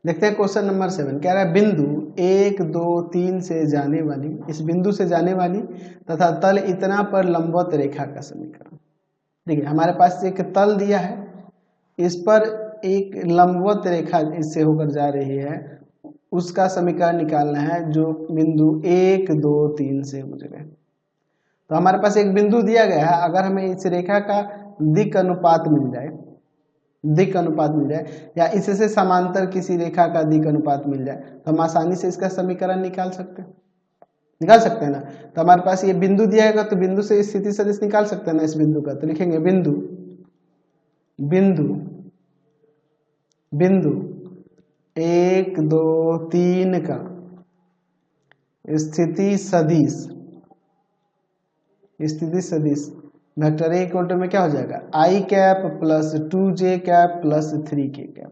देखते हैं question number 7 कह रहा है बिंदु 1 2 3 से जाने वाली, इस बिंदु से जाने वाली तथा तल इतना पर लंबवत रेखा का समीकरण। देखिए हमारे पास एक तल दिया है, इस पर एक लंबवत रेखा इससे होकर जा रही है, उसका समीकरण निकालना है जो बिंदु 1 2 3 से गुजरे। तो हमारे पास एक बिंदु दिया गया है, अगर हमें इस रेखा का दिक् अनुपात मिल जाए, दिक् अनुपात मिल जाए या इससे समांतर किसी रेखा का दिक् अनुपात मिल जाए तो हम आसानी से इसका समीकरण निकाल सकते हैं ना। तो हमारे पास ये बिंदु दिया है तो बिंदु से स्थिति सदिश निकाल सकते हैं ना इस बिंदु का। तो लिखेंगे बिंदु बिंदु बिंदु 1 2 3 का स्थिति सदिश, स्थिति सदिश वेक्टर ए इक्वल टू में क्या हो जाएगा i cap plus 2j cap plus 3k cap.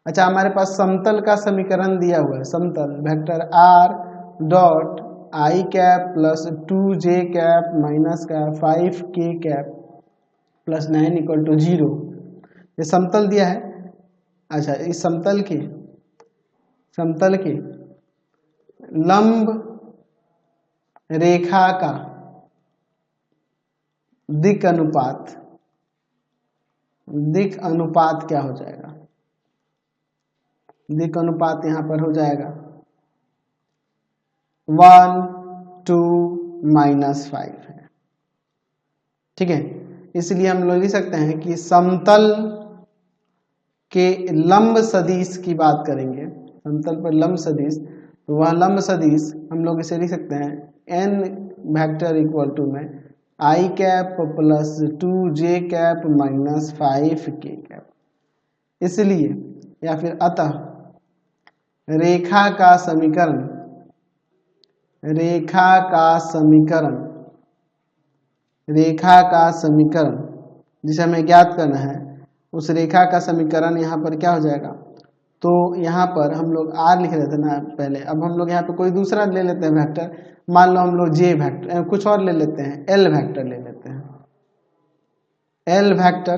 अच्छा हमारे पास समतल का समीकरण दिया हुआ है, समतल vector r dot I cap plus 2j cap minus का 5k cap plus 9 equal to 0, ये समतल दिया है। अच्छा इस समतल के लंब रेखा का दिक् अनुपात क्या हो जाएगा, दिक् अनुपात यहां पर हो जाएगा 1 2 -5 है। ठीक है, इसलिए हम लोग लिख सकते हैं कि समतल के लंब सदिश की बात करेंगे, समतल पर लंब सदिश, तो वह लंब सदिश हम लोग इसे लिख सकते हैं n वेक्टर इक्वल टू में i cap plus 2j cap minus 5k cap. इसलिए या फिर अतः रेखा का समीकरण जिसे हमें ज्ञात करना है, उस रेखा का समीकरण यहाँ पर क्या हो जाएगा। तो यहाँ पर हम लोग r लिख रहे थे ना पहले, अब हम लोग यहाँ पे कोई दूसरा ले लेते हैं वेक्टर, मान लो हम लोग j वेक्टर कुछ और ले लेते हैं, l वेक्टर ले लेते हैं। l वेक्टर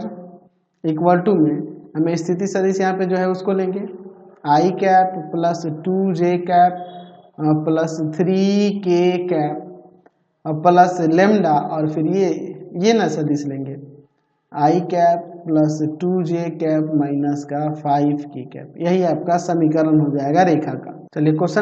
इक्वल टू में हमें स्थिति सदिश यहाँ पे जो है उसको लेंगे i cap plus 2j cap plus 3k cap plus lambda और फिर ये ना सदिश लेंगे i cap plus 2j cap minus का 5k कैप। यही आपका समीकरण हो जाएगा रेखा का। चलिए क्वेश्चन